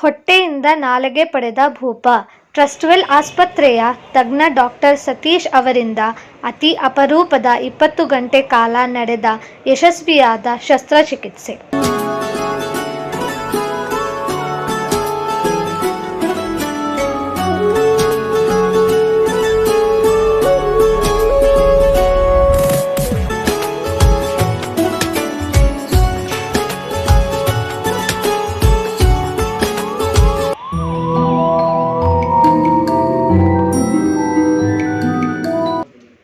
ಹೊಟ್ಟೆಯಿಂದ ನಾಲಿಗೆ ಪಡೆದ ಭೂಪ. ಟ್ರಸ್ಟ್ವೆಲ್ ಆಸ್ಪತ್ರೆಯ ತಜ್ಞ ಡಾಕ್ಟರ್ ಸತೀಶ್ ಅವರಿಂದ ಅತಿ ಅಪರೂಪದ 20 ಗಂಟೆ ಕಾಲ ನಡೆದ ಯಶಸ್ವಿಯಾದ ಶಸ್ತ್ರಚಿಕಿತ್ಸೆ.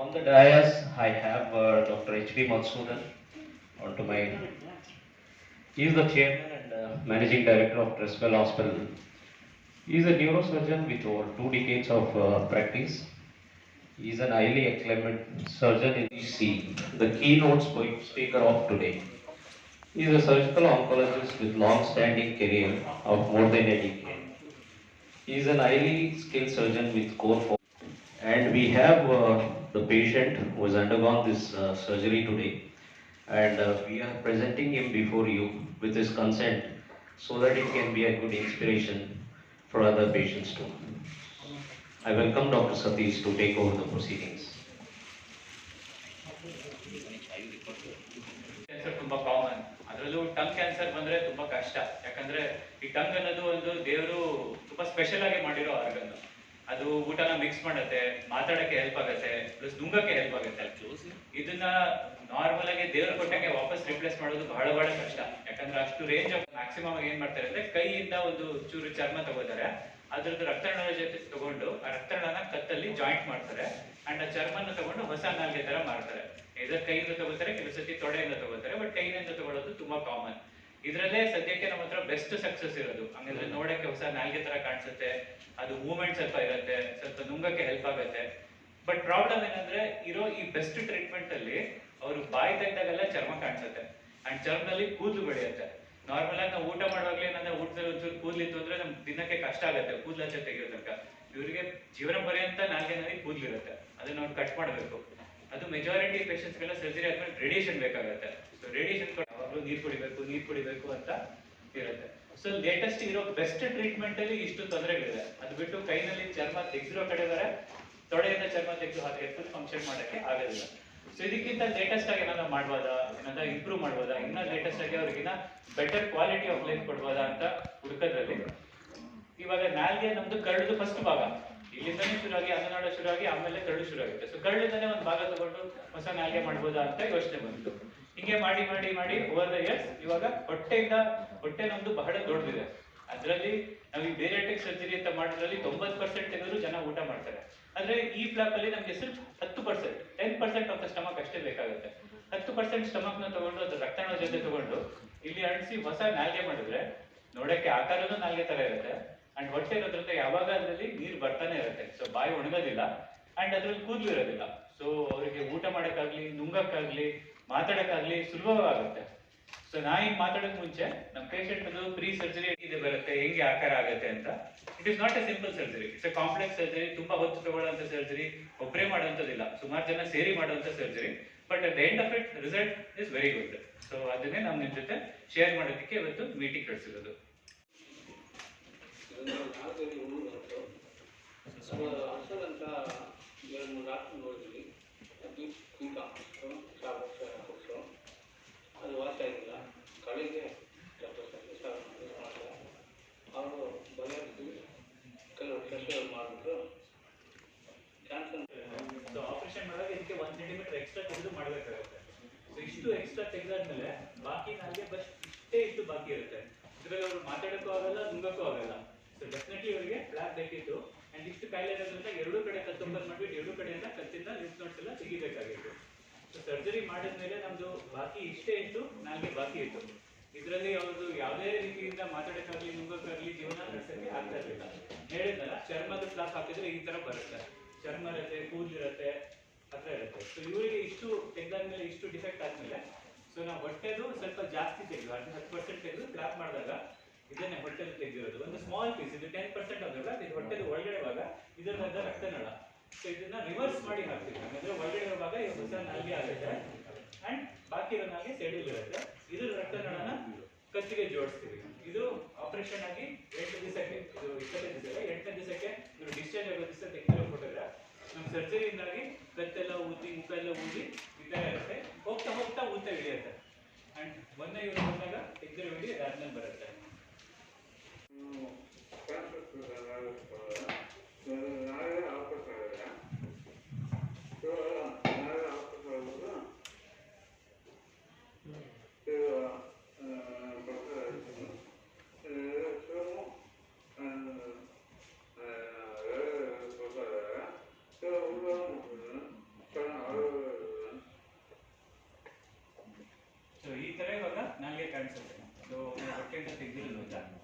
On the dais, I have Dr. H.B. Madhusudan onto my. He is the chairman and managing director of Trustwell Hospital. He is a neurosurgeon with over 2 decades of practice. He is an highly acclaimed surgeon in DC, the keynote speaker of today. He is a surgical oncologist with long-standing career of more than a decade. He is an highly skilled surgeon with core focus. And we have the patient who has undergone this surgery today, and we are presenting him before you with his consent so that it can be a good inspiration for other patients too. I welcome Dr. Satish to take over the proceedings. Cancer ತುಂಬಾ common, ಅದರಲ್ಲೂ tongue cancer ಬಂದ್ರೆ ತುಂಬಾ ಕಷ್ಟ. ಯಾಕಂದ್ರೆ ಈ tongue ಅನ್ನೋದು ಒಂದು ದೇವರು ತುಂಬಾ ಸ್ಪೆಷಲ್ ಆಗಿ ಮಾಡಿರೋ ಆರ್ಗನ್. ಅದು ಊಟನ ಮಿಕ್ಸ್ ಮಾಡುತ್ತೆ, ಮಾತಾಡಕ್ಕೆ ಹೆಲ್ಪ್ ಆಗುತ್ತೆ, ಪ್ಲಸ್ ನುಂಗಕ್ಕೆ ಹೆಲ್ಪ್ ಆಗುತ್ತೆ. ಇದನ್ನ ನಾರ್ಮಲ್ ಆಗಿ ದೇವ್ರ ಕೊಟ್ಟಂಗೆ ವಾಪಸ್ ರಿಪ್ಲೇಸ್ ಮಾಡೋದು ಬಹಳ ಬಹಳ ಕಷ್ಟ. ಯಾಕಂದ್ರೆ ಅಷ್ಟು ರೇಂಜ್ ಆಫ್ ಮ್ಯಾಕ್ಸಿಮಮ್ ಏನ್ ಮಾಡ್ತಾರೆ ಅಂದ್ರೆ ಕೈಯಿಂದ ಒಂದು ಚೂರು ಚರ್ಮ ತಗೋತಾರೆ, ಅದ್ರದ್ದು ರಕ್ತನಾಳದ ಜೊತೆ ತಗೊಂಡು ಆ ರಕ್ತನಾಳನ ಕತ್ತಲ್ಲಿ ಜಾಯಿಂಟ್ ಮಾಡ್ತಾರೆ ಅಂಡ್ ಆ ಚರ್ಮನ ತಗೊಂಡು ಹೊಸ ನಾಲ್ಗೆ ತರ ಮಾಡ್ತಾರೆ. ಇದರ ಕೈಯಿಂದ ತಗೋತಾರೆ, ಕೆಲವು ಸತಿ ತೊಡೆಯಿಂದ ತಗೋತಾರೆ, ಬಟ್ ಕೈಯಿಂದ ತಗೊಳ್ಳೋದು ತುಂಬಾ ಕಾಮನ್. ಇದರಲ್ಲೇ ಸದ್ಯಕ್ಕೆ ನಮ್ಮ ಹತ್ರ ಬೆಸ್ಟ್ ಸಕ್ಸಸ್ ಇರೋದು. ಹಂಗಂದ್ರೆ ನೋಡಕ್ಕೆ ಹೊಸ ನಾಲ್ಗೆ ತರ ಕಾಣಿಸುತ್ತೆ, ಅದು ಮೂವ್ಮೆಂಟ್ ಸ್ವಲ್ಪ ಇರುತ್ತೆ, ಸ್ವಲ್ಪ ನುಂಗಕ್ಕೆ ಹೆಲ್ಪ್ ಆಗುತ್ತೆ. ಬಟ್ ಪ್ರಾಬ್ಲಮ್ ಏನಂದ್ರೆ ಇರೋ ಈ ಬೆಸ್ಟ್ ಟ್ರೀಟ್ಮೆಂಟ್ ಅಲ್ಲಿ ಅವರು ಬಾಯಿ ತೆಗೆದಾಗೆಲ್ಲ ಚರ್ಮ ಕಾಣಿಸುತ್ತೆ ಅಂಡ್ ಚರ್ಮದಲ್ಲಿ ಕೂದಲು ಬೆಳೆಯುತ್ತೆ. ನಾರ್ಮಲ್ ಆಗಿ ನಾವು ಊಟ ಮಾಡುವಾಗಲೇ ಏನಂದ್ರೆ ಊಟದಲ್ಲಿ ಒಂಚೂರು ಕೂದಲಿತ್ತು ಅಂದ್ರೆ ನಮ್ಗೆ ದಿನಕ್ಕೆ ಕಷ್ಟ ಆಗುತ್ತೆ ಕೂದಲಾಚೆ ತೆಗೆಯೋ ತನಕ. ಇವರಿಗೆ ಜೀವನ ಪರ್ಯಂತ ನಾಲ್ಗೆನಲ್ಲಿ ಕೂದಲಿರುತ್ತೆ, ಅದನ್ನ ಅವ್ರು ಕಟ್ ಮಾಡಬೇಕು. ಅದು ಮೆಜಾರಿಟಿ ಪೇಷಂಟ್ಸ್ಗೆಲ್ಲ ಸರ್ಜರಿ ಆದ್ಮೇಲೆ ರೇಡಿಯೇಷನ್ ಬೇಕಾಗುತ್ತೆ. ಸೊ ರೇಡಿಯೇಷನ್ ಯಾವಾಗಲೂ ನೀರು ಕುಡಿಬೇಕು ಅಂತ ಇರುತ್ತೆ. ಸೊ ಲೇಟೆಸ್ಟ್ ಇರೋ ಬೆಸ್ಟ್ ಟ್ರೀಟ್ಮೆಂಟ್ ಅಲ್ಲಿ ಇಷ್ಟು ತೊಂದರೆಗಳಿದೆ. ಅದು ಬಿಟ್ಟು ಕೈನಲ್ಲಿ ಚರ್ಮ ತೆಗೆದಿರೋ ಕಡೆ ಬರೆ ತೊಡೆಯಿಂದ ಚರ್ಮ ತೆಗೆದು ಹಾಗೆ ಫುಲ್ ಫಂಕ್ಷನ್ ಮಾಡಕ್ಕೆ ಆಗೋದಿಲ್ಲ. ಸೊ ಇದಕ್ಕಿಂತ ಲೇಟೆಸ್ಟ್ ಆಗಿ ಏನಾದ್ರು ಮಾಡ್ಬೋದಾ, ಏನಾದ್ರು ಇಂಪ್ರೂವ್ ಮಾಡ್ಬೋದಾ, ಇನ್ನ ಲೇಟೆಸ್ಟ್ ಆಗಿ ಅವ್ರಿಗಿನ್ನ ಬೆಟರ್ ಕ್ವಾಲಿಟಿ ಆಫ್ ಲೈಫ್ ಕೊಡ್ಬೋದಾ ಅಂತ ಹುಡುಕೋದ್ರಲ್ಲಿ ಇವಾಗ ನಾಲ್ಗೆ ನಮ್ದು ಕರಳುದು ಫಸ್ಟ್ ಭಾಗ, ಇಲ್ಲಿಂದಾನೇ ಶುರುವಾಗಿ ಅನ್ನನಾಳ ಶುರುವಾಗಿ ಆಮೇಲೆ ಕರಳು ಶುರು ಆಗುತ್ತೆ. ಸೊ ಕರಳಿಂದಾನೇ ಒಂದು ಭಾಗ ತಗೊಂಡು ಹೊಸ ನಾಲ್ಗೆ ಮಾಡ್ಬೋದಾ ಅಂತ ಯೋಚನೆ ಬಂತು. ಹಿಂಗೆ ಮಾಡಿ ಮಾಡಿ ಮಾಡಿ ಓವರ್ ದ ಇಯರ್ಸ್ ಇವಾಗ ಹೊಟ್ಟೆ ನಮ್ದು ಬಹಳ ದೊಡ್ಡದಿದೆ. ಅದರಲ್ಲಿ ನಾವು ಈ ಬೇರಿಯಾಟ್ರಿಕ್ ಸರ್ಜರಿ ಅಂತ ಮಾಡೋದ್ರಲ್ಲಿ 90% ತೆಗೆದ್ರು ಜನ ಊಟ ಮಾಡ್ತಾರೆ. ಆದ್ರೆ ಈ ಫ್ಲಾಪ್ ಅಲ್ಲಿ ನಮ್ಗೆ ಸಿರ್ಫ್ 10% ಆಫ್ ದ ಸ್ಟಮಕ್ ಅಷ್ಟೇ ಬೇಕಾಗುತ್ತೆ. 10% ಸ್ಟಮಕ್ ನ ತಗೊಂಡು ಅದ್ರ ರಕ್ತನಾಳ ಜೊತೆ ತಗೊಂಡು ಇಲ್ಲಿ ಅಳಿಸಿ ಹೊಸ ನಾಲ್ಗೆ ಮಾಡಿದ್ರೆ ನೋಡಕ್ಕೆ ಆಕಾರನೂ ನಾಲ್ಗೆ ತರ ಇರುತ್ತೆ ಅಂಡ್ ಹೊಟ್ಟೆ ಇರೋದ್ರಿಂದ ಯಾವಾಗ ಅದರಲ್ಲಿ ನೀರು ಬರ್ತಾನೆ ಇರುತ್ತೆ. ಸೊ ಬಾಯಿ ಒಣಗೋದಿಲ್ಲ ಅಂಡ್ ಅದ್ರಲ್ಲಿ ಕೂದಲು ಇರೋದಿಲ್ಲ. ಸೊ ಅವರಿಗೆ ಊಟ ಮಾಡಕ್ಕಾಗ್ಲಿ, ನುಂಗಕ್ಕಾಗ್ಲಿ, ಮಾತಾಡಕ್ಕಾಗ್ಲಿ ಸುಲಭವಾಗುತ್ತೆ. ಸೊ ನಾ ಹಿಂಗ್ ಮಾತಾಡಕ್ ಮುಂಚೆ ನಮ್ಮ ಪೇಷಂಟ್ ಅದು ಪ್ರೀ ಸರ್ಜರಿ ಇದೆ ಬರುತ್ತೆ, ಹೆಂಗೆ ಆಕಾರ ಆಗುತ್ತೆ ಅಂತ. It is not A simple surgery, it's A complex surgery. ತುಂಬಾ ಹೊತ್ತು ತಗೊಳ್ಳೋಂಥ ಸರ್ಜರಿ, ಒಬ್ಬರೇ ಮಾಡುವಂಥದ್ದಿಲ್ಲ, ಸುಮಾರು ಜನ ಸೇರಿ ಮಾಡುವಂಥ surgery. But at the end of it result is very good. So ಅದನ್ನೇ ನಾವು ನಿಮ್ ಜೊತೆ ಶೇರ್ ಮಾಡೋದಕ್ಕೆ ಇವತ್ತು ಮೀಟಿಂಗ್ ಕಳಿಸಿರೋದು. ಅದು ವಾಸಿ ಆಗಿಲ್ಲ. ಕಡೆಗೆ ಅವರು ಬಗೆಹರಿಸಿ ಕೆಲವು ಟೆಸ್ಟ್ಗಳು ಮಾಡಿಬಿಟ್ಟು ಕ್ಯಾನ್ಸರ್. ಸೊ ಆಪರೇಷನ್ ಮಾಡುವಾಗ ಇದಕ್ಕೆ 1 ಸೆಂಟಿಮೀಟರ್ ಎಕ್ಸ್ಟ್ರಾ ತೆಗೆದು ಮಾಡಬೇಕಾಗುತ್ತೆ. ಸೊ ಇಷ್ಟು ಎಕ್ಸ್ಟ್ರಾ ತೆಗೆದಾದ್ಮೇಲೆ ಬಾಕಿ ನಾಲ್ಗೆ ಬಸ್ ಇಷ್ಟು ಬಾಕಿ ಇರುತ್ತೆ. ಇದರಲ್ಲಿ ಅವರು ಮಾತಾಡೋಕ್ಕೂ ಆಗಲ್ಲ, ನುಂಗಕ್ಕೂ ಆಗಲ್ಲ. ಸೊ ಡೆಫಿನೆಟ್ಲಿ ಇವರಿಗೆ ಫ್ಲಾಪ್ ಬೇಕಿತ್ತು ಅಂಡ್ ಇಷ್ಟು ಕಾಯಿಲೆ ಇರೋದ್ರಿಂದ ಎರಡೂ ಕಡೆ ಕತ್ತೊಂಬತ್ತು ಮಾಡಿಬಿಟ್ಟು ಎರಡೂ ಕಡೆಯಿಂದ ಕತ್ತಿಂದ ಲಿಂಫ್ ನೋಟ್ಸ್ ಎಲ್ಲ ತೆಗಿಬೇಕಾಗಿತ್ತು. ಸೊ ಸರ್ಜರಿ ಮಾಡಿದ್ಮೇಲೆ ನಮ್ದು ಬಾಕಿ ಇಷ್ಟು ನಾಲ್ಗೆ ಬಾಕಿ ಇತ್ತು. ಇದರಲ್ಲಿ ಅವ್ರದ್ದು ಯಾವುದೇ ರೀತಿಯಿಂದ ಮಾತಾಡೋಕ್ಕಾಗ್ಲಿ, ನುಂಗಕ್ಕಾಗ್ಲಿ, ಜೀವನ ನಡೆಸೋಕ್ಕೆ ಆಗ್ತಾ ಇರಲಿಲ್ಲ. ಹೇಳಿದ್ನಲ್ಲ, ಚರ್ಮದ ಫ್ಲಾಪ್ ಹಾಕಿದ್ರೆ ಈ ತರ ಬರುತ್ತೆ, ಚರ್ಮ ಇರುತ್ತೆ, ಕೂದಲಿರುತ್ತೆ, ಹತ್ರ ಇರುತ್ತೆ. ಸೊ ಇವರಿಗೆ ಇಷ್ಟು ತೆಗೆದಾದ್ಮೇಲೆ, ಇಷ್ಟು ಡಿಫೆಕ್ಟ್ ಆದ್ಮೇಲೆ ಸೊ ನಾವು ಹೊಟ್ಟೆದು ಸ್ವಲ್ಪ ಜಾಸ್ತಿ ತೆಗೆದು 10% ತೆಗೆದು ಫ್ಲಾಪ್ ಮಾಡಿದಾಗ ಇದನ್ನೇ ಹೊಟ್ಟೆದು ತೆಗೆದಿರೋದು ಒಂದು ಸ್ಮಾಲ್ ಪೀಸ್. ಇದು 10% ಆದಾಗ ಇದು ಹೊಟ್ಟೆದು ಒಳಗಡೆ ಭಾಗ, ಇದರಿಂದ ರಕ್ತನಾಳ. ಸೊ ಇದನ್ನ ರಿವರ್ಸ್ ಮಾಡಿ ಹಾಕ್ತೀವಿ. ಹಾಗಾದ್ರೆ ಒಳಗಡೆ ಭಾಗ ಹೊಸ ನಾಲ್ಗೆ ಆಗುತ್ತೆ ಅಂಡ್ ಬಾಕಿ ಇರೋ ನಾಲ್ಗೆ ಸೈಡಲ್ಲಿ ಇರುತ್ತೆ. ಇದ್ರ ರಕ್ತನಾಳನ ಕತ್ತಿಗೆ ಜೋಡಿಸ್ತೀವಿ. ಇದು ಆಪರೇಷನ್ ಆಗಿ 8 ದಿವಸಕ್ಕೆ, ಇದು 25 ದಿವಸ 8ನೇ ದಿವಸಕ್ಕೆ ಇವರು ಡಿಸ್ಚಾರ್ಜ್ ಆಗೋ ದಿವಸ ತೆಗೆದಿರೋ ಫೋಟೋಗ್ರಾಫ್. ನಮ್ಮ ಸರ್ಜರಿಯಿಂದಾಗಿ ಕತ್ತೆಲ್ಲ ಊದಿ, ಮುಖ ಎಲ್ಲ ಊದಿ ಈ ಥರ ಇರುತ್ತೆ. ಹೋಗ್ತಾ ಹೋಗ್ತಾ ಊತ ಇಳಿಯುತ್ತೆ. ಆ್ಯಂಡ್ ಮೊನ್ನೆ ಇವರು ಬಂದಾಗ ತೆಗೆದಿರೋ ವಿಡಿಯೋ ಅದಾದ್ಮೇಲೆ ಬರುತ್ತೆ. ಸೊ ಈ ಥರ ಇವಾಗ ನನಗೆ ಕಾಣಿಸುತ್ತೆ. ಸೊ ಹೊಟ್ಟೆಯಿಂದ ತೆಗೆದಿರೋದ್ರಿಂದ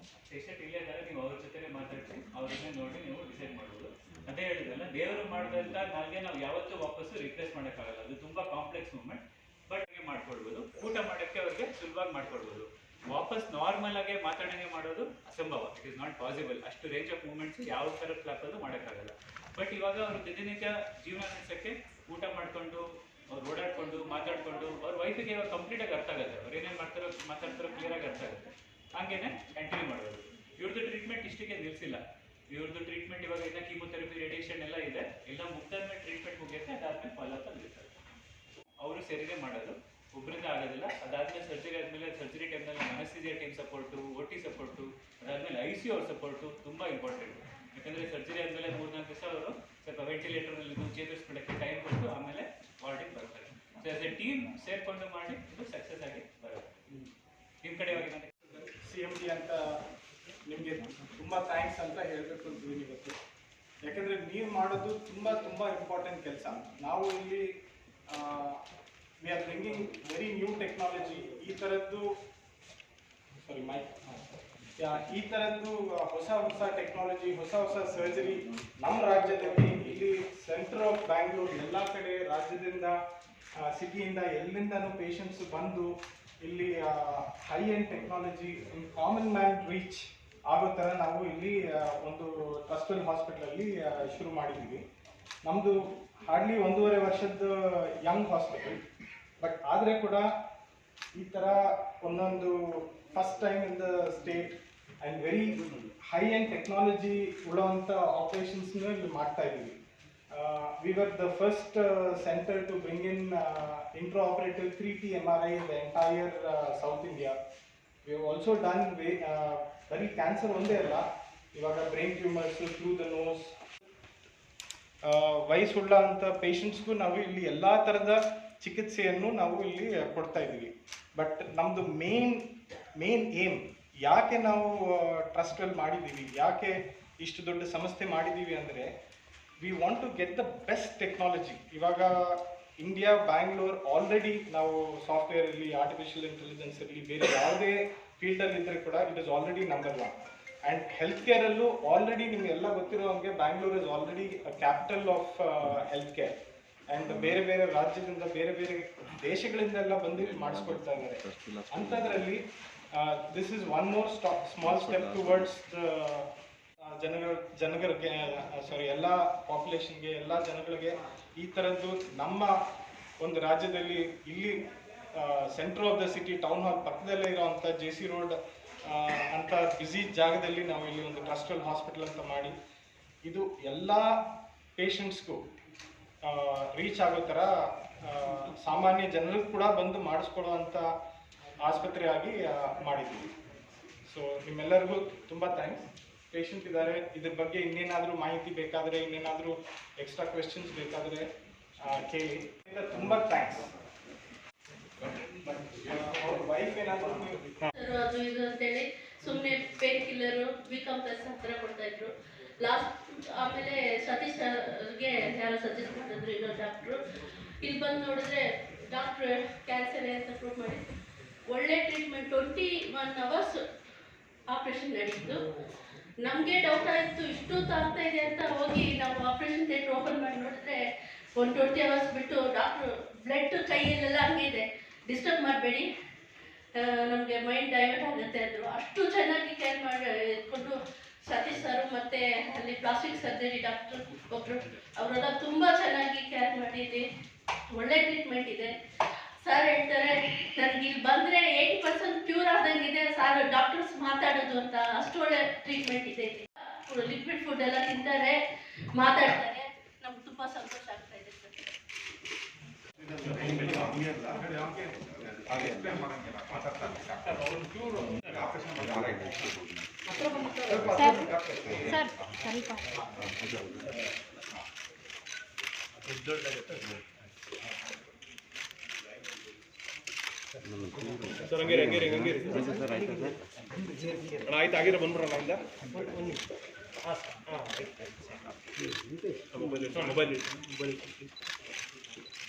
ಪೇಷಂಟ್ ಇಲ್ಲೇ ಇದ್ದಾರೆ, ನೀವು ಅವ್ರ ಜೊತೆ ಮಾತಾಡಿಸಿ ಅವ್ರನ್ನೇ ನೋಡಿ ನೀವು ಡಿಸೈಡ್ ಮಾಡ್ಬೋದು. ಅದೇ ಹೇಳಿದ್ರಲ್ಲ, ದೇವರು ಮಾಡಿದಂಥ ನಾಲ್ಗೆ ನಾವು ಯಾವತ್ತೂ ವಾಪಸ್ಸು ರಿಪ್ಲೇಸ್ ಮಾಡೋಕ್ಕಾಗಲ್ಲ. ಅದು ತುಂಬ ಕಾಂಪ್ಲೆಕ್ಸ್ ಮೂಮೆಂಟ್. ಬಟ್ ಹೀಗೆ ಮಾಡ್ಕೊಡ್ಬೋದು. ಊಟ ಮಾಡೋಕ್ಕೆ ಅವ್ರಿಗೆ ಸುಲಭವಾಗಿ ಮಾಡ್ಕೊಡ್ಬೋದು. ವಾಪಸ್ ನಾರ್ಮಲ್ ಆಗಿ ಮಾತಾಡೋಂಗೆ ಮಾಡೋದು ಅಸಂಭವ. It is not possible. ಅಷ್ಟು ರೇಂಜ್ ಆಫ್ ಮೂಮೆಂಟ್ಸ್ ಯಾವ ಥರ ಕ್ಲಾಪಲ್ಲೂ ಮಾಡೋಕ್ಕಾಗಲ್ಲ. ಬಟ್ ಇವಾಗ ಅವ್ರ ದಿನನಿತ್ಯ ಜೀವನ ನಡೆಸೋಕ್ಕೆ ಊಟ ಮಾಡಿಕೊಂಡು, ಅವ್ರು ಓಡಾಡಿಕೊಂಡು, ಮಾತಾಡಿಕೊಂಡು, ಅವ್ರ ವೈಫಿಗೆ ಇವಾಗ ಕಂಪ್ಲೀಟಾಗಿ ಅರ್ಥ ಆಗುತ್ತೆ. ಅವ್ರು ಏನೇನು ಮಾತಾಡ್ತಾರೋ ಕ್ಲಿಯರಾಗಿ ಅರ್ಥ ಆಗುತ್ತೆ. ಹಾಗೇನೆ ಕಂಟಿನ್ಯೂ ಮಾಡೋದು. ಇವ್ರದ್ದು ಟ್ರೀಟ್ಮೆಂಟ್ ಇಷ್ಟಿಗೆ ನಿಲ್ಲಿಸಿಲ್ಲ. ಇವ್ರದ್ದು ಟ್ರೀಟ್ಮೆಂಟ್ ಇವಾಗ ಇನ್ನು ಕೀಮೋಥೆರಪಿ, ರೇಡಿಯೇಷನ್ ಎಲ್ಲ ಇದೆ. ಎಲ್ಲ ಮುಗ್ದಾದ್ಮೇಲೆ ಟ್ರೀಟ್ಮೆಂಟ್ ಮುಗಿಯುತ್ತೆ. ಅದಾದ್ಮೇಲೆ ಫಾಲೋಅಪ್ ಅಲ್ಲಿ ಇರ್ತಾರೆ. ಅವರು ಸರಿನೇ ಮಾಡೋದು, ಒಬ್ಬರಿಂದ ಆಗೋದಿಲ್ಲ. ಅದಾದ್ಮೇಲೆ ಸರ್ಜರಿ ಆದಮೇಲೆ ಸರ್ಜರಿ ಟೈಮ್ನಲ್ಲಿ ಅನಸ್ಥೀಸಿಯಾ ಟೀಮ್ ಸಪೋರ್ಟು, OT ಸಪೋರ್ಟು, ಅದಾದಮೇಲೆ ICU ಅವ್ರ ಸಪೋರ್ಟು ತುಂಬ ಇಂಪಾರ್ಟೆಂಟ್. ಯಾಕಂದರೆ ಸರ್ಜರಿ ಆದಮೇಲೆ 3-4 ದಿವಸ ಅವರು ಸ್ವಲ್ಪ ವೆಂಟಿಲೇಟರ್ನಲ್ಲಿ ಚೇತರಿಸ್ಬಿಡೋಕ್ಕೆ ಟೈಮ್ ಕೊಟ್ಟು ಆಮೇಲೆ ವಾರ್ಡಿಗೆ ಬರ್ತಾರೆ. ಸೊ ಆಸ್ ಎ ಟೀಮ್ ಸೇರಿಕೊಂಡು ಮಾಡಿ ಇದು ಸಕ್ಸಸ್ ಆಗಿ ಬರುತ್ತೆ. ನಿಮ್ಮ ಕಡೆ ಇವಾಗ CMD ಅಂತ ನಿಮಗೆ ತುಂಬ ಥ್ಯಾಂಕ್ಸ್ ಅಂತ ಹೇಳಬೇಕು ಅಂತಿದ್ದೀನಿ ಇವತ್ತು. ಯಾಕಂದರೆ ನೀವು ಮಾಡೋದು ತುಂಬ ಇಂಪಾರ್ಟೆಂಟ್ ಕೆಲಸ. ನಾವು ಇಲ್ಲಿ we are bringing very new technology. ಈ ಥರದ್ದು ಹೊಸ ಟೆಕ್ನಾಲಜಿ, ಹೊಸ ಸರ್ಜರಿ ನಮ್ಮ ರಾಜ್ಯದಲ್ಲಿ, ಇಲ್ಲಿ ಸೆಂಟರ್ ಆಫ್ ಬ್ಯಾಂಗ್ಳೂರ್, ಎಲ್ಲ ಕಡೆ ರಾಜ್ಯದಿಂದ, ಸಿಟಿಯಿಂದ, ಎಲ್ಲಿಂದನೂ ಪೇಷಂಟ್ಸ್ ಬಂದು ಇಲ್ಲಿ high end technology common man reach ಆಗೋ ಥರ ನಾವು ಇಲ್ಲಿ ಒಂದು ಟ್ರಸ್ಟಲ್ ಹಾಸ್ಪಿಟಲಲ್ಲಿ ಶುರು ಮಾಡಿದ್ದೀವಿ. ನಮ್ಮದು ಹಾರ್ಡ್ಲಿ 1.5 ವರ್ಷದ ಯಂಗ್ ಹಾಸ್ಪಿಟಲ್. ಬಟ್ ಆದರೆ ಕೂಡ ಈ ಥರ ಒಂದೊಂದು first time in the state and very high end technology ಉಳ್ಳೋವಂಥ ಆಪರೇಷನ್ಸ್ನ ಇಲ್ಲಿ ಮಾಡ್ತಾ ಇದ್ದೀವಿ. We were the first center to bring in intraoperative 3T MRI in the entire South India. We have also done very cancer ಒಂದೇ ಅಲ್ಲ, ಇವಾಗ brain tumours, through the nose, ವಯಸ್ಸುಳ್ಳ ಅಂತ ಪೇಷಂಟ್ಸ್ಗೂ ನಾವು ಇಲ್ಲಿ ಎಲ್ಲ ಥರದ ಚಿಕಿತ್ಸೆಯನ್ನು ನಾವು ಇಲ್ಲಿ ಕೊಡ್ತಾ ಇದ್ದೀವಿ. ಬಟ್ ನಮ್ಮದು ಮೇನ್ ಏಮ್, ಯಾಕೆ ನಾವು ಟ್ರಸ್ಟಲ್ಲಿ ಮಾಡಿದ್ದೀವಿ, ಯಾಕೆ ಇಷ್ಟು ದೊಡ್ಡ ಸಂಸ್ಥೆ ಮಾಡಿದ್ದೀವಿ ಅಂದರೆ, we want to get the best technology. ಇವಾಗ ಇಂಡಿಯಾ, ಬ್ಯಾಂಗ್ಳೂರ್ ಆಲ್ರೆಡಿ ನಾವು ಸಾಫ್ಟ್ವೇರ್ ಇರಲಿ, ಆರ್ಟಿಫಿಷಿಯಲ್ ಇಂಟೆಲಿಜೆನ್ಸ್ ಇರಲಿ, ಬೇರೆ ಯಾವುದೇ ಫೀಲ್ಡಲ್ಲಿ ಇದ್ದರೆ ಕೂಡ it is already number 1. And health ಕೇರಲ್ಲೂ ಆಲ್ರೆಡಿ ನಿಮಗೆಲ್ಲ ಗೊತ್ತಿರೋ ಹಾಗೆ Bangalore is already capital of health care. And ಬೇರೆ ರಾಜ್ಯದಿಂದ, ಬೇರೆ ದೇಶಗಳಿಂದೆಲ್ಲ ಬಂದು ಮಾಡಿಸ್ಕೊಳ್ತಾ ಇದ್ದಾರೆ. ಅಂಥದ್ರಲ್ಲಿ this is one more small step towards ಜನಗಳಿಗೆ ಎಲ್ಲ ಪಾಪ್ಯುಲೇಷನ್ಗೆ, ಎಲ್ಲ ಜನಗಳಿಗೆ ಈ ಥರದ್ದು ನಮ್ಮ ಒಂದು ರಾಜ್ಯದಲ್ಲಿ, ಇಲ್ಲಿ centre of the city, town hall ಪಕ್ಕದಲ್ಲೇ ಇರೋವಂಥ JC ರೋಡ್ ಅಂತ ಬ್ಯುಸಿ ಜಾಗದಲ್ಲಿ ನಾವು ಇಲ್ಲಿ ಒಂದು ಟ್ರಸ್ಟಲ್ ಹಾಸ್ಪಿಟಲ್ ಅಂತ ಮಾಡಿ, ಇದು ಎಲ್ಲ ಪೇಷಂಟ್ಸ್ಗೂ ರೀಚ್ ಆಗೋ ಥರ ಸಾಮಾನ್ಯ ಜನರಿಗೆ ಕೂಡ ಬಂದು ಮಾಡಿಸ್ಕೊಳ್ಳುವಂಥ ಆಸ್ಪತ್ರೆಯಾಗಿ ಮಾಡಿದ್ದೀವಿ. ಸೊ ನಿಮ್ಮೆಲ್ಲರಿಗೂ ತುಂಬ ಥ್ಯಾಂಕ್ಸ್. ಪೇಷಂಟ್ ಇದ್ದಾರೆ, ಇದ್ರ ಬಗ್ಗೆ ಇನ್ನೇನಾದರೂ ಮಾಹಿತಿ ಬೇಕಾದರೆ, ಇನ್ನೇನಾದರೂ ಎಕ್ಸ್ಟ್ರಾ ಕ್ವೆಶನ್ಸ್ ಬೇಕಾದರೆ ಕೇಳಿ. ತುಂಬ ಥ್ಯಾಂಕ್ಸ್. ಅವ್ರ ವೈಫ್ ಏನಾದರೂ ಅದು ಇದು ಅಂತೇಳಿ ಸುಮ್ಮನೆ ಪೇನ್ ಕಿಲ್ಲರು, ವಿಕಾಂಪ್ಲೆಕ್ಸ್ ಹತ್ರ ಕೊಡ್ತಾ ಇದ್ರು. ಆಮೇಲೆ ಸತೀಶ್ ಅವ್ರಿಗೆ ಯಾರೋ ಸಜೆಸ್ಟ್ ಮಾಡಿದ್ರು, ಇನ್ನೊಂದು ಡಾಕ್ಟ್ರು. ಇಲ್ಲಿ ಬಂದು ನೋಡಿದ್ರೆ ಡಾಕ್ಟ್ರು ಕ್ಯಾನ್ಸರ್ ಅಂತ ಪ್ರೂವ್ ಮಾಡಿ ಒಳ್ಳೆ ಟ್ರೀಟ್ಮೆಂಟ್, 21 hours ಆಪ್ರೇಷನ್ ನಡೀತು. ನಮಗೆ ಡೌಟ್ ಆಯಿತು, ಇಷ್ಟು ಆಗ್ತಾ ಇದೆ ಅಂತ ಹೋಗಿ ನಾವು ಆಪ್ರೇಷನ್ ಥಿಯೇಟ್ರ್ ಓಪನ್ ಮಾಡಿ ನೋಡಿದ್ರೆ ಒಂದು 20 hours ಬಿಟ್ಟು ಡಾಕ್ಟ್ರು ಬ್ಲಡ್ ಕೈಯಲ್ಲೆಲ್ಲ ಹಂಗೆ ಇದೆ, ಡಿಸ್ಟರ್ಬ್ ಮಾಡಬೇಡಿ, ನಮಗೆ ಮೈಂಡ್ ಡೈವರ್ಟ್ ಆಗುತ್ತೆ ಅಂದರು. ಅಷ್ಟು ಚೆನ್ನಾಗಿ ಕೇರ್ ಮಾಡಿಕೊಂಡು ಸತೀಶ್ ಸರ್ ಮತ್ತು ಅಲ್ಲಿ ಪ್ಲಾಸ್ಟಿಕ್ ಸರ್ಜರಿ ಡಾಕ್ಟ್ರು ಒಬ್ಬರು, ಅವರೆಲ್ಲ ತುಂಬ ಚೆನ್ನಾಗಿ ಕೇರ್ ಮಾಡಿದೆ. ಒಳ್ಳೆ ಟ್ರೀಟ್ಮೆಂಟ್ ಇದೆ. ಸರ್ ಹೇಳ್ತಾರೆ ನನಗೆ ಇಲ್ಲಿ ಬಂದರೆ 80% ಕ್ಯೂರ್ ಆದಂಗಿದೆ ಸರ್ ಡಾಕ್ಟರ್ಸ್ ಮಾತಾಡೋದು ಅಂತ. ಅಷ್ಟು ಒಳ್ಳೆ ಟ್ರೀಟ್ಮೆಂಟ್ ಇದೆ. ಲಿಕ್ವಿಡ್ ಫುಡ್ ಎಲ್ಲ ತಿಂತಾರೆ, ಮಾತಾಡ್ತಾರೆ. ನಮ್ಗೆ ತುಂಬ ಸಂತೋಷ ಆಗ್ತಾ ಇದೆ ಸರ್ ಹಂಗೇರಿ ಆಯ್ತು ಆಗಿರೋ ಬಂದ್ಬಿಡೋಣ ನಮ್ಮಿಂದ. ಮೊಬೈಲ್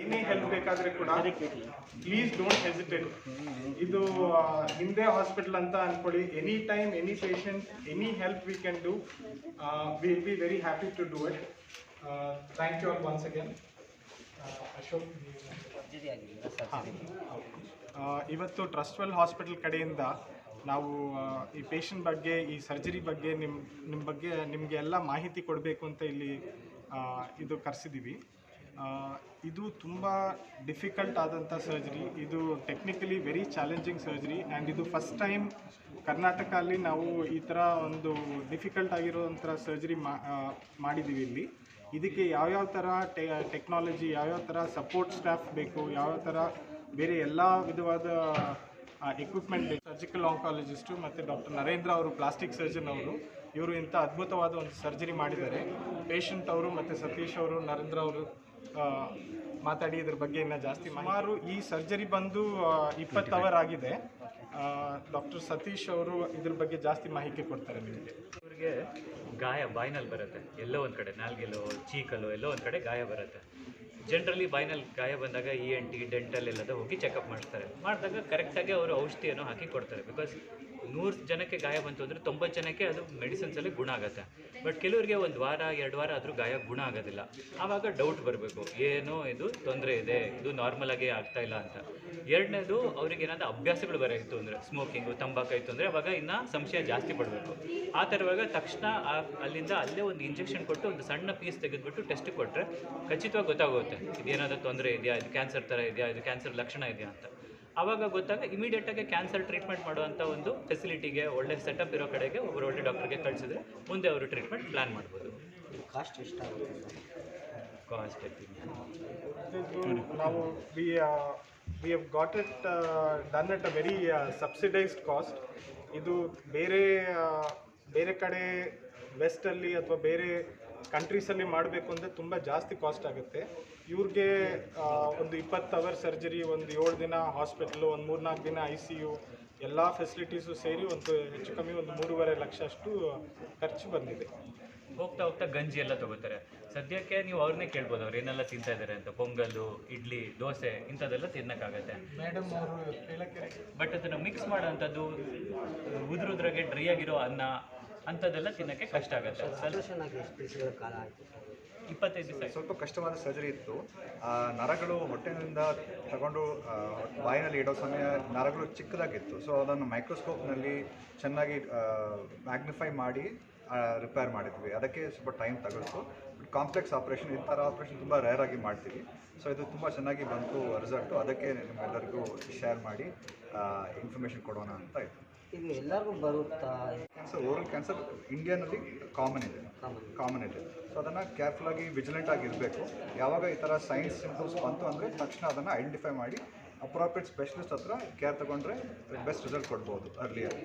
ಏನೇ ಹೆಲ್ಪ್ ಬೇಕಾದರೆ ಕೂಡ ಪ್ಲೀಸ್ ಡೋಂಟ್ ಹೆಸಿಟೇಟ್. ಇದು ಹಿಂದೆ ಹಾಸ್ಪಿಟಲ್ ಅಂತ ಅಂದ್ಕೊಳ್ಳಿ. Any time any patient any help we can do, will be very happy to do it. Thank you all once again. Ashok, ಇವತ್ತು ಟ್ರಸ್ಟ್ವೆಲ್ ಹಾಸ್ಪಿಟಲ್ ಕಡೆಯಿಂದ ನಾವು ಈ ಪೇಷಂಟ್ ಬಗ್ಗೆ, ಈ ಸರ್ಜರಿ ಬಗ್ಗೆ ನಿಮ್ಮ ಬಗ್ಗೆ ನಿಮಗೆ ಎಲ್ಲ ಮಾಹಿತಿ ಕೊಡಬೇಕು ಅಂತ ಇಲ್ಲಿ ಇದು ಕರೆಸಿದ್ದೀವಿ. ಇದು ತುಂಬ ಡಿಫಿಕಲ್ಟ್ ಆದಂಥ ಸರ್ಜರಿ. ಇದು technically very challenging surgery and ಇದು ಫಸ್ಟ್ ಟೈಮ್ ಕರ್ನಾಟಕದಲ್ಲಿ ನಾವು ಈ ಥರ ಒಂದು ಡಿಫಿಕಲ್ಟ್ ಆಗಿರೋಂಥ ಸರ್ಜರಿ ಮಾಡಿದ್ದೀವಿ ಇಲ್ಲಿ. ಇದಕ್ಕೆ ಯಾವ್ಯಾವ ಥರ ಟೆಕ್ನಾಲಜಿ, ಯಾವ್ಯಾವ ಥರ ಸಪೋರ್ಟ್ ಸ್ಟಾಫ್ ಬೇಕು, ಯಾವ್ಯಾವ ಥರ ಬೇರೆ ಎಲ್ಲ ವಿಧವಾದ ಎಕ್ವಿಪ್ಮೆಂಟ್ ಬೇಕು. ಸರ್ಜಿಕಲ್ ಆಂಕಾಲಜಿಸ್ಟು ಮತ್ತು ಡಾಕ್ಟರ್ ನರೇಂದ್ರ ಅವರು ಪ್ಲಾಸ್ಟಿಕ್ ಸರ್ಜನ್ ಅವರು, ಇವರು ಇಂಥ ಅದ್ಭುತವಾದ ಒಂದು ಸರ್ಜರಿ ಮಾಡಿದ್ದಾರೆ. ಪೇಷಂಟ್ ಅವರು ಮತ್ತು ಸತೀಶ್ ಅವರು, ನರೇಂದ್ರ ಅವರು ಮಾತಾಡಿ ಇದ್ರ ಬಗ್ಗೆ ಇನ್ನೂ ಜಾಸ್ತಿ. ಸುಮಾರು ಈ ಸರ್ಜರಿ ಬಂದು 20 ಅವರ್ ಆಗಿದೆ. ಡಾಕ್ಟರ್ ಸತೀಶ್ ಅವರು ಇದ್ರ ಬಗ್ಗೆ ಜಾಸ್ತಿ ಮಾಹಿತಿ ಕೊಡ್ತಾರೆ ನಿಮಗೆ. ಇವ್ರಿಗೆ ಗಾಯ ಬಾಯಿನಲ್ಲಿ ಬರುತ್ತೆ, ಎಲ್ಲೋ ಒಂದು ಕಡೆ ನಾಲ್ಗೆಲ್ಲೋ ಚೀಕಲ್ಲೋ ಎಲ್ಲೋ ಒಂದು ಕಡೆ ಗಾಯ ಬರುತ್ತೆ. ಜನರಲಿ ಬಾಯಿನಲ್ಲಿ ಗಾಯ ಬಂದಾಗ ENT ಡೆಂಟಲ್ ಎಲ್ಲದ ಹೋಗಿ ಚೆಕಪ್ ಮಾಡಿದಾಗ ಕರೆಕ್ಟಾಗಿ ಅವರು ಔಷಧಿಯನ್ನು ಹಾಕಿ ಕೊಡ್ತಾರೆ. ಬಿಕಾಸ್ 100 ಜನಕ್ಕೆ ಗಾಯ ಬಂತು ಅಂದರೆ 90 ಜನಕ್ಕೆ ಅದು ಮೆಡಿಸಿನ್ಸಲ್ಲಿ ಗುಣ ಆಗುತ್ತೆ. ಬಟ್ ಕೆಲವರಿಗೆ 1 ವಾರ 2 ವಾರ ಆದರೂ ಗಾಯ ಗುಣ ಆಗೋದಿಲ್ಲ. ಆವಾಗ ಡೌಟ್ ಬರಬೇಕು, ಏನೋ ಇದು ತೊಂದರೆ ಇದೆ, ಇದು ನಾರ್ಮಲಾಗಿ ಆಗ್ತಾ ಇಲ್ಲ ಅಂತ. ಎರಡನೇದು, ಅವ್ರಿಗೆ ಏನಾದರೂ ಅಭ್ಯಾಸಗಳು ಬರೋಯಿತು ಅಂದರೆ, ಸ್ಮೋಕಿಂಗು ತಂಬಾಕಾಯಿತು ಅಂದರೆ ಅವಾಗ ಇನ್ನೂ ಸಂಶಯ ಜಾಸ್ತಿ ಪಡಬೇಕು. ಆ ಥರವಾಗ ತಕ್ಷಣ ಅಲ್ಲಿಂದ ಅಲ್ಲೇ ಒಂದು ಇಂಜೆಕ್ಷನ್ ಕೊಟ್ಟು ಒಂದು ಸಣ್ಣ ಪೀಸ್ ತೆಗೆದುಬಿಟ್ಟು ಟೆಸ್ಟ್ ಕೊಟ್ಟರೆ ಖಚಿತವಾಗಿ ಗೊತ್ತಾಗುತ್ತೆ ಇದೇನಾದರೂ ತೊಂದರೆ ಇದೆಯಾ, ಇದು ಕ್ಯಾನ್ಸರ್ ಥರ ಇದೆಯಾ, ಇದು ಕ್ಯಾನ್ಸರ್ ಲಕ್ಷಣ ಇದೆಯಾ ಅಂತ. ಆವಾಗ ಗೊತ್ತಾಗ ಇಮಿಡಿಯೇಟಾಗಿ ಕ್ಯಾನ್ಸರ್ ಟ್ರೀಟ್ಮೆಂಟ್ ಮಾಡುವಂಥ ಒಂದು ಫೆಸಿಲಿಟಿಗೆ, ಒಳ್ಳೆ ಸೆಟಪ್ ಇರೋ ಕಡೆಗೆ ಒಬ್ಬರು ಒಳ್ಳೆ ಡಾಕ್ಟರ್ಗೆ ಕಳಿಸಿದ್ರೆ ಮುಂದೆ ಅವರು ಟ್ರೀಟ್ಮೆಂಟ್ ಪ್ಲ್ಯಾನ್ ಮಾಡ್ಬೋದು. ಕಾಸ್ಟ್ ಎಷ್ಟಾಗುತ್ತೆ? ಕಾಸ್ಟ್ ನಾವು we have got it done at a very subsidised cost. ಇದು ಬೇರೆ ಕಡೆ ವೆಸ್ಟಲ್ಲಿ ಅಥವಾ ಬೇರೆ ಕಂಟ್ರೀಸಲ್ಲಿ ಮಾಡಬೇಕು ಅಂದರೆ ತುಂಬ ಜಾಸ್ತಿ ಕಾಸ್ಟ್ ಆಗುತ್ತೆ. ಇವ್ರಿಗೆ ಒಂದು 20 ಅವರ್ ಸರ್ಜರಿ, ಒಂದು 7 ದಿನ ಹಾಸ್ಪಿಟ್ಲು, ಒಂದು 3-4 ದಿನ ICU ಎಲ್ಲ ಫೆಸಿಲಿಟೀಸು ಸೇರಿ ಒಂದು ಹೆಚ್ಚು ಕಮ್ಮಿ ಒಂದು 3.5 ಲಕ್ಷ ಅಷ್ಟು ಖರ್ಚು ಬಂದಿದೆ. ಹೋಗ್ತಾ ಹೋಗ್ತಾ ಗಂಜಿ ಎಲ್ಲ ತೊಗೋತಾರೆ. ಸದ್ಯಕ್ಕೆ ನೀವು ಅವ್ರನ್ನೇ ಕೇಳ್ಬೋದು ಅವ್ರು ಏನೆಲ್ಲ ತಿಂತಾ ಇದ್ದಾರೆ ಅಂತ. ಪೊಂಗಲ್ಲು, ಇಡ್ಲಿ, ದೋಸೆ ಇಂಥದ್ದೆಲ್ಲ ತಿನ್ನೋಕ್ಕಾಗತ್ತೆ ಮೇಡಮ್ ಅವರು ಹೇಳಕ್ಕೆ. ಬಟ್ ಅದನ್ನು ಮಿಕ್ಸ್ ಮಾಡೋವಂಥದ್ದು, ಉದ್ರುದ್ರಾಗೆ ಡ್ರೈ ಆಗಿರೋ ಅನ್ನ ಅಂಥದ್ದೆಲ್ಲ ತಿನ್ನೋಕ್ಕೆ ಕಷ್ಟ ಆಗುತ್ತೆ. 25 ದಿವಸ. ಸ್ವಲ್ಪ ಕಷ್ಟವಾದ ಸರ್ಜರಿ ಇತ್ತು. ನರಗಳು ಹೊಟ್ಟೆನಿಂದ ತಗೊಂಡು ಬಾಯಿನಲ್ಲಿ ಇಡೋ ಸಮಯ ನರಗಳು ಚಿಕ್ಕದಾಗಿತ್ತು. ಸೊ ಅದನ್ನು ಮೈಕ್ರೋಸ್ಕೋಪ್ನಲ್ಲಿ ಚೆನ್ನಾಗಿ ಮ್ಯಾಗ್ನಿಫೈ ಮಾಡಿ ರಿಪೇರ್ ಮಾಡಿದ್ವಿ. ಅದಕ್ಕೆ ಸ್ವಲ್ಪ ಟೈಮ್ ತಗೊಳ್ತು. ಕಾಂಪ್ಲೆಕ್ಸ್ ಆಪ್ರೇಷನ್, ಈ ಥರ ಆಪ್ರೇಷನ್ ತುಂಬ ರೇರ್ ಆಗಿ ಮಾಡ್ತೀವಿ. ಸೊ ಇದು ತುಂಬ ಚೆನ್ನಾಗಿ ಬಂತು ರಿಸಲ್ಟು. ಅದಕ್ಕೆ ನಿಮ್ಮೆಲ್ಲರಿಗೂ ಶೇರ್ ಮಾಡಿ ಇನ್ಫಾರ್ಮೇಷನ್ ಕೊಡೋಣ ಅಂತ ಇತ್ತು. ಇದು ಎಲ್ಲರಿಗೂ ಬರುತ್ತಾ? ಕ್ಯಾನ್ಸರ್, ಓರಲ್ ಕ್ಯಾನ್ಸರ್ ಇಂಡಿಯಾನಲ್ಲಿ ಕಾಮನ್ ಇದೆ. ಸೊ ಅದನ್ನು ಕೇರ್ಫುಲ್ಲಾಗಿ ವಿಜಿಲೆಂಟ್ ಆಗಿರಬೇಕು. ಯಾವಾಗ ಈ ಥರ ಸೈನ್ಸ್ ಸಿಂಪ್ಟಮ್ಸ್ ಬಂತು ಅಂದರೆ ತಕ್ಷಣ ಅದನ್ನು ಐಡೆಂಟಿಫೈ ಮಾಡಿ ಅಪ್ರಾಪ್ರಿಯೇಟ್ ಸ್ಪೆಷಲಿಸ್ಟ್ ಹತ್ರ ಕೇರ್ ತೊಗೊಂಡ್ರೆ ಬೆಸ್ಟ್ ರಿಸಲ್ಟ್ ಕೊಡ್ಬೋದು ಅರ್ಲಿಯರ್.